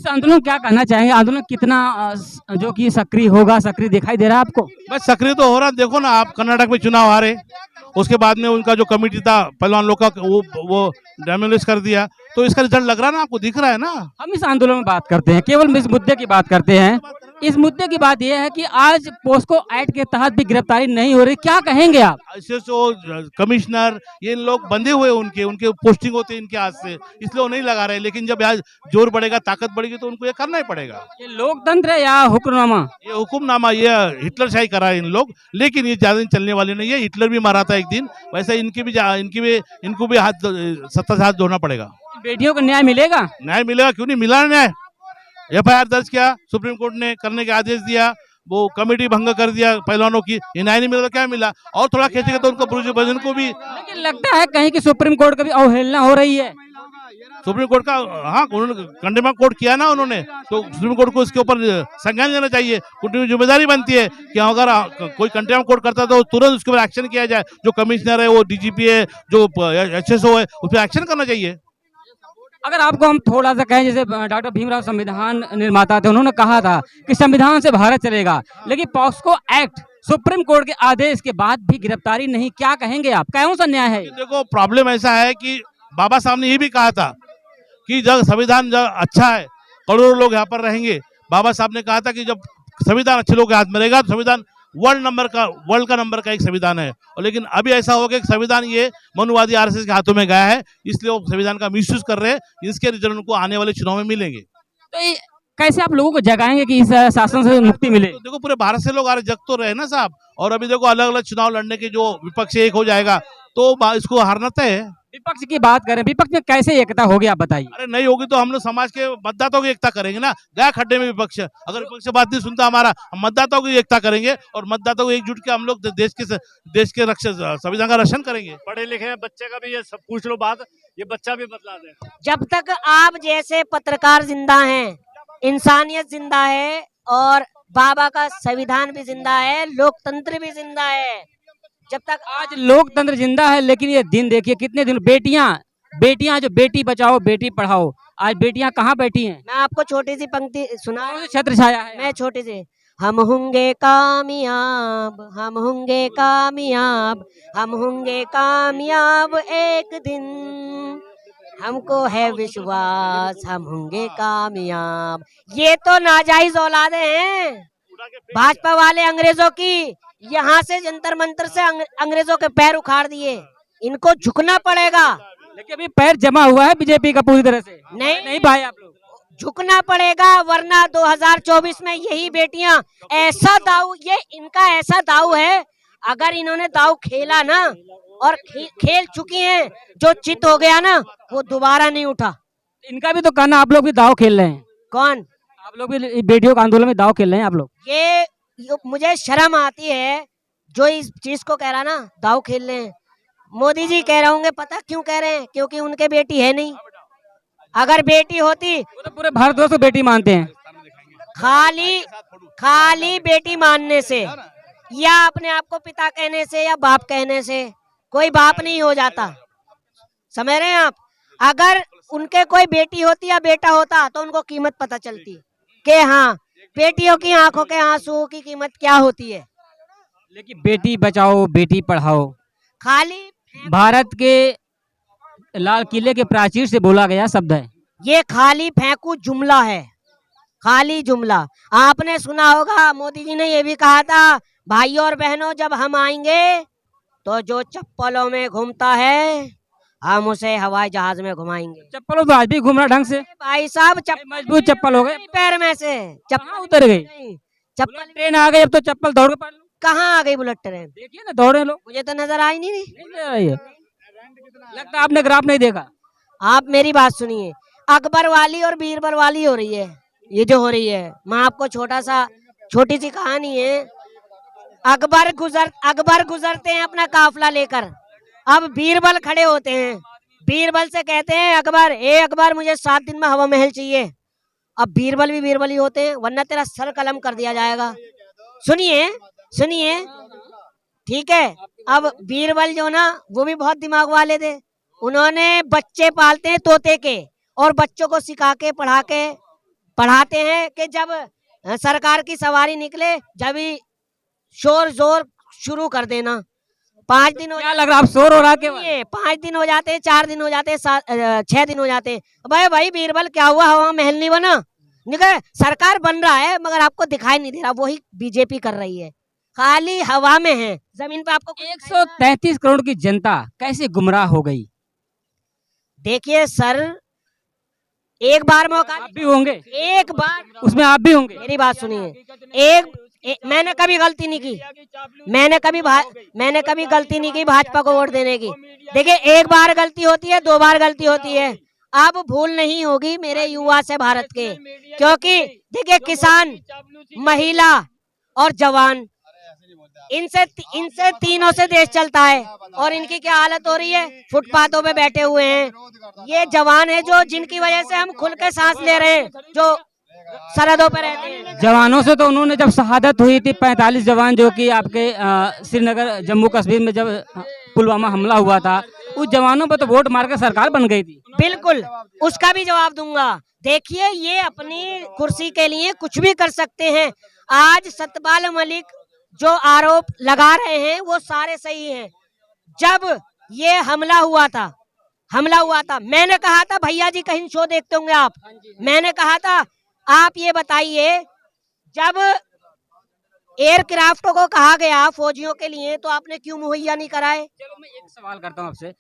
आंदोलन क्या कहना चाहेंगे? आंदोलन कितना जो कि सक्रिय होगा, सक्रिय दिखाई दे रहा है आपको? बस सक्रिय तो हो रहा, देखो ना आप, कर्नाटक में चुनाव हारे, उसके बाद में उनका जो कमिटी था पहलवान लोग का वो डेमोलिश कर दिया, तो इसका रिजल्ट लग रहा है ना, आपको दिख रहा है ना। हम इस आंदोलन में बात करते हैं, केवल इस मुद्दे की बात करते हैं। इस मुद्दे की बात यह है कि आज पोस्को एक्ट के तहत भी गिरफ्तारी नहीं हो रही, क्या कहेंगे आप? एसएसओ, कमिश्नर, ये लोग बंधे हुए, उनके उनके पोस्टिंग होते हैं इनके हाथ से, इसलिए वो नहीं लगा रहे। लेकिन जब आज जोर बढ़ेगा, ताकत बढ़ेगी, तो उनको ये करना ही पड़ेगा। ये लोकतंत्र है या हुक्मनामा? ये हुक्मनामा, ये हिटलरशाही करा है इन लोग, लेकिन ये ज्यादा दिन चलने वाली नहीं है। हिटलर भी मारा था एक दिन, वैसे इनको भी हाथ, सत्ता से हाथ धोना पड़ेगा। बेटियों को न्याय मिलेगा? न्याय मिलेगा, क्यों नहीं मिला न्याय। एफआईआर दर्ज किया, सुप्रीम कोर्ट ने करने के आदेश दिया, वो कमेटी भंग कर दिया पहलवानों की, ये न्याय नहीं मिला तो क्या मिला। और थोड़ा खींचेगा तो उनको भजन को भी। लेकिन लगता है कहीं कि सुप्रीम कोर्ट का भी अवहेलना हो रही है। सुप्रीम कोर्ट का, हाँ, उन्होंने कंडेम कोर्ट किया ना उन्होंने, तो सुप्रीम कोर्ट को इसके ऊपर संज्ञान लेना चाहिए। उनकी जिम्मेदारी बनती है कि अगर कोई कंडेम कोर्ट करता है तो तुरंत उसके ऊपर एक्शन किया जाए। जो कमिश्नर है, वो डीजीपी है, जो एसएसओ है, उस पर एक्शन करना चाहिए। अगर आपको हम थोड़ा सा कहें, जैसे डॉक्टर भीमराव संविधान निर्माता थे, उन्होंने कहा था कि संविधान से भारत चलेगा, लेकिन पॉक्सो एक्ट सुप्रीम कोर्ट के आदेश के बाद भी गिरफ्तारी नहीं, क्या कहेंगे आप? कौन सा न्याय है? देखो, प्रॉब्लम ऐसा है कि बाबा साहब ने ये भी कहा था कि जब संविधान जब अच्छा है, करोड़ों लोग यहाँ पर रहेंगे। बाबा साहब ने कहा था कि जब संविधान अच्छे लोग के हाथ में रहेगा तो संविधान वर्ल्ड का नंबर का एक संविधान है। और लेकिन अभी ऐसा हो गया कि संविधान ये मनुवादी आरएसएस के हाथों में गया है, इसलिए वो संविधान का मिसयूज कर रहे हैं। इसके रिजल्ट उनको आने वाले चुनाव में मिलेंगे। तो ये कैसे आप लोगों को जगाएंगे कि इस शासन से मुक्ति मिले? तो देखो, पूरे भारत से लोग आ रहे, जग तो रहे ना साहब। और अभी देखो, अलग अलग चुनाव लड़ने के जो विपक्ष एक हो जाएगा तो इसको हारना तय है। विपक्ष की बात करें, विपक्ष में कैसे एकता होगी आप बताइए? अरे नहीं होगी तो हम लोग समाज के मतदाताओं की एकता करेंगे ना। गया खड्डे में विपक्ष, अगर विपक्ष से बात नहीं सुनता हमारा, हम मतदाताओं की एकता करेंगे और मतदाताओं को एकजुट के हम लोग देश के रक्षा, संविधान का रक्षण करेंगे। पढ़े लिखे बच्चे का भी ये सब पूछ लो बात, ये बच्चा भी बतला दे। जब तक आप जैसे पत्रकार जिंदा हैं, इंसानियत जिंदा है और बाबा का संविधान भी जिंदा है, लोकतंत्र भी जिंदा है। जब तक आज लोकतंत्र जिंदा है, लेकिन ये दिन देखिए कितने दिन, बेटियां जो बेटी बचाओ बेटी पढ़ाओ, आज बेटियां कहाँ बैठी हैं? मैं आपको छोटी सी पंक्ति सुना, छत्र छाया है। मैं छोटी सी, हम होंगे कामयाब, हम होंगे कामयाब, हम होंगे कामयाब एक दिन, हमको है विश्वास, हम होंगे कामयाब। ये तो नाजायज औलादे हैं भाजपा वाले अंग्रेजों की। यहाँ से जंतर मंतर से अंग्रेजों के पैर उखाड़ दिए, इनको झुकना पड़ेगा। लेकिन अभी पैर जमा हुआ है बीजेपी का पूरी तरह से। नहीं भाई, आप लोग झुकना पड़ेगा, वरना 2024 में यही बेटियां ऐसा दाव, ये इनका ऐसा दाव है, अगर इन्होंने दाव खेला ना और खेल चुकी हैं, जो चित हो गया ना वो दोबारा नहीं उठा। इनका भी तो कहना आप लोग भी दाव खेल रहे हैं। कौन? आप लोग भी बेटियों के आंदोलन में दाव खेल रहे हैं आप लोग। ये मुझे शर्म आती है जो इस चीज को कह रहा ना, दाव खेल रहे हैं। मोदी जी कह रहे होंगे, पता क्यों कह रहे हैं? क्योंकि उनके बेटी है नहीं। अगर बेटी होती तो पूरे भारतवर्ष को बेटी मानते हैं। खाली बेटी मानने से या अपने आप को पिता कहने से या बाप कहने से कोई बाप नहीं हो जाता, समझ रहे हैं आप? अगर उनके कोई बेटी होती या बेटा होता तो उनको कीमत पता चलती कि हाँ, बेटियों की आंखों के आंसू की कीमत क्या होती है। लेकिन बेटी बचाओ बेटी पढ़ाओ खाली भारत के लाल किले के प्राचीर से बोला गया शब्द है। ये खाली फेंकू जुमला है, खाली जुमला। आपने सुना होगा मोदी जी ने ये भी कहा था, भाइयों और बहनों, जब हम आएंगे तो जो चप्पलों में घूमता है हम उसे हवाई जहाज में घुमाएंगे। चप्पलों तो आज भी घूम रहा ढंग से। भाई साहब, मजबूत चप्पल हो गए, पैर में से चप्पल उतर गई। चप्पल ट्रेन आ गई, अब तो चप्पल दौड़ के पड़ लो। कहाँ आ गई बुलेट ट्रेन? देखिए ना, दौड़े लोग। मुझे तो नजर आई नहीं। लगता आपने ग्राफ नहीं देखा। आप मेरी बात सुनिए, अकबर वाली और बीरबल वाली हो रही है ये जो हो रही है। मैं आपको छोटी सी कहानी है। अकबर गुजरते हैं अपना काफिला लेकर, अब बीरबल खड़े होते हैं। बीरबल से कहते हैं, अकबर, ए अकबर, मुझे 7 दिन में हवा महल चाहिए। अब बीरबल भी बीरबल ही होते हैं, वरना तेरा सर कलम कर दिया जाएगा। सुनिए, ठीक है। अब बीरबल जो ना, वो भी बहुत दिमाग वाले थे। उन्होंने बच्चे पालते हैं तोते के, और बच्चों को सिखा के पढ़ा के पढ़ाते हैं कि जब सरकार की सवारी निकले जब ही शोर जोर शुरू कर देना। 5 दिन हो क्या लग रहा है, आप शोर हो रहा है केवल? जाते, 5 दिन हो जाते, 4 दिन हो जाते, 6 दिन हो जाते। भाई बीरबल क्या हुआ, हवा महल नहीं बना? निकल, सरकार बन रहा है मगर आपको दिखाई नहीं दे रहा, वही बीजेपी कर रही है, खाली हवा में है, जमीन पे आपको 133 करोड़ की जनता कैसे गुमराह हो गई? देखिए सर, एक बार मौका, आप भी होंगे एक बार, उसमें, आप भी होंगे। मेरी बात सुनिए, मैंने कभी गलती नहीं की, मैंने कभी गलती नहीं की भाजपा को वोट देने की। देखिए, एक बार गलती होती है, 2 बार गलती होती है, अब भूल नहीं होगी मेरे युवा से भारत के, क्योंकि देखिए किसान, महिला और जवान, इनसे तीनों से देश चलता है, और इनकी क्या हालत हो रही है, फुटपाथों पे बैठे हुए हैं। ये जवान है जो जिनकी वजह से हम खुल के सांस ले रहे हैं, जो सरहदों पे रहते हैं। जवानों से तो उन्होंने जब शहादत हुई थी 45 जवान जो कि आपके श्रीनगर जम्मू कश्मीर में जब पुलवामा हमला हुआ था, उस जवानों पर तो वोट मार कर सरकार बन गई थी। बिल्कुल, उसका भी जवाब दूंगा। देखिए, ये अपनी कुर्सी के लिए कुछ भी कर सकते हैं। आज सतपाल मलिक जो आरोप लगा रहे हैं वो सारे सही हैं। जब ये हमला हुआ था, मैंने कहा था, भैया जी कहीं शो देखते होंगे आप, मैंने कहा था आप ये बताइए, जब एयरक्राफ्टों को कहा गया फौजियों के लिए, तो आपने क्यों मुहैया नहीं कराए? चलो मैं एक सवाल करता हूँ आपसे।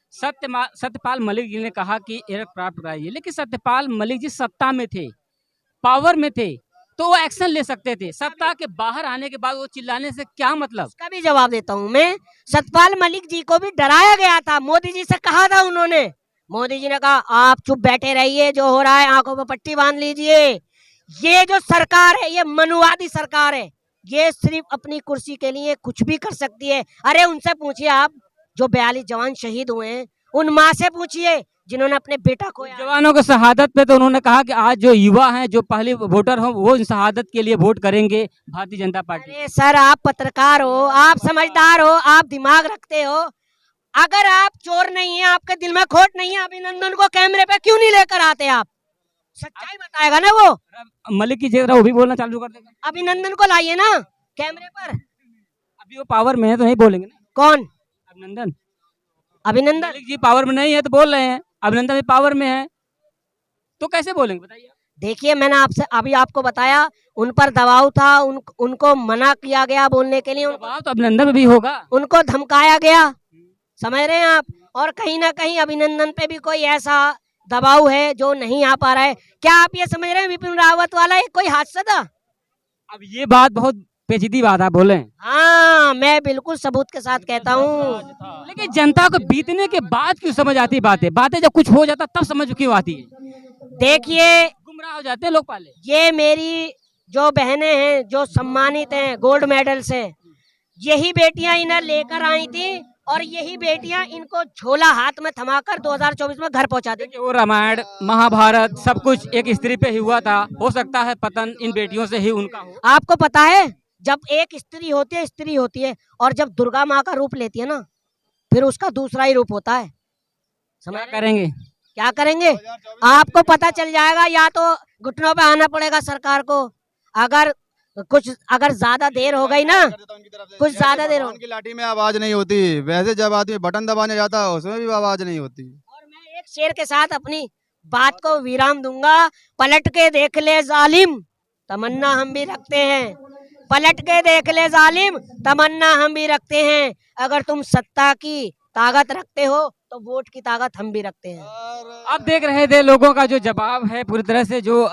सत्यपाल मलिक जी ने कहा कि एयरक्राफ्ट कराइए, लेकिन सत्यपाल मलिक जी सत्ता में थे, पावर में थे, तो वो एक्शन ले सकते थे। सत्ता के बाहर आने के बाद वो चिल्लाने से क्या मतलब? उसका भी जवाब देता हूँ मैं। सतपाल मलिक जी को भी डराया गया था, मोदी जी से कहा था उन्होंने, मोदी जी ने कहा आप चुप बैठे रहिए, जो हो रहा है आंखों पर पट्टी बांध लीजिए। ये जो सरकार है, ये मनुवादी सरकार है, ये सिर्फ अपनी कुर्सी के लिए कुछ भी कर सकती है। अरे उनसे पूछिए आप, जो 42 जवान शहीद हुए हैं, उन माँ से पूछिए जिन्होंने अपने बेटा को। जवानों को शहादत पे तो उन्होंने कहा कि आज जो युवा हैं, जो पहले वोटर हो, वो इन शहादत के लिए वोट करेंगे भारतीय जनता पार्टी। अरे सर, आप पत्रकार हो, आप समझदार हो, आप दिमाग रखते हो, अगर आप चोर नहीं है, आपके दिल में खोट नहीं है, अभिनंदन को कैमरे पे क्यों नहीं लेकर आते? आप सच्चाई बताएगा ना वो। मलिक की जगह वो भी बोलना चालू कर देगा। अभिनंदन को लाइए ना कैमरे पर। अभी वो पावर में है तो नहीं बोलेंगे ना। कौन? अभिनंदन मलिक जी पावर में नहीं है तो बोल रहे हैं, अभिनंदन भी पावर में है तो कैसे बोलेंगे बताइए? देखिए, मैंने आपसे अभी आपको बताया, उन पर दबाव था, उनको मना किया गया बोलने के लिए। दबाव तो अभिनंदन में भी होगा, उनको धमकाया गया, समझ रहे हैं आप? और कहीं ना कहीं अभिनंदन पे भी कोई ऐसा दबाव है जो नहीं आ पा रहा है। क्या आप ये समझ रहे हैं विपिन रावत वाला एक कोई हादसा था? अब ये बात बहुत पेचीदी बात आप बोले। हाँ, मैं बिल्कुल सबूत के साथ कहता हूँ। लेकिन जनता को बीतने के बाद क्यों समझ आती बातें जब कुछ हो जाता तब समझ क्यों आती है? देखिए, गुमराह हो जाते हैं लोग पहले। ये मेरी जो बहनें हैं जो सम्मानित हैं गोल्ड मेडल से, यही बेटियां इन्हें लेकर आई थी, और यही बेटियां इनको झोला हाथ में थमाकर 2024 में घर पहुंचा देंगे। वो रामायण महाभारत सब कुछ एक स्त्री पे ही हुआ था, हो सकता है पतन इन बेटियों से ही उनका हो। आपको पता है, जब एक स्त्री होती है और जब दुर्गा माँ का रूप लेती है ना, फिर उसका दूसरा ही रूप होता है। क्या करेंगे? क्या करेंगे आपको पता चल जाएगा, या तो घुटनों पे आना पड़ेगा सरकार को। अगर ज्यादा देर हो गई ना, कुछ ज्यादा देर हो, की लाठी में आवाज नहीं होती, वैसे जब आदमी बटन दबाने जाता है उसमें भी आवाज नहीं होती। और मैं एक शेर के साथ अपनी बात को विराम दूंगा। पलट के देख ले जालिम, तमन्ना हम भी रखते हैं। पलट के देख ले जालिम, तमन्ना हम भी रखते हैं। अगर तुम सत्ता की ताकत रखते हो तो वोट की ताकत हम भी रखते हैं। आप देख रहे थे लोगों का जो जवाब है, पूरी तरह से जो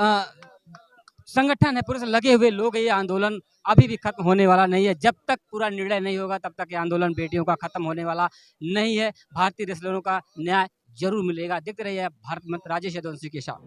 संगठन है, पूरे से लगे हुए लोग, ये आंदोलन अभी भी खत्म होने वाला नहीं है। जब तक पूरा निर्णय नहीं होगा तब तक ये आंदोलन बेटियों का खत्म होने वाला नहीं है। भारतीय रेसलरों का न्याय जरूर मिलेगा। देखते रहिए भारत मंत्र राजेश यदुवंशी के साथ।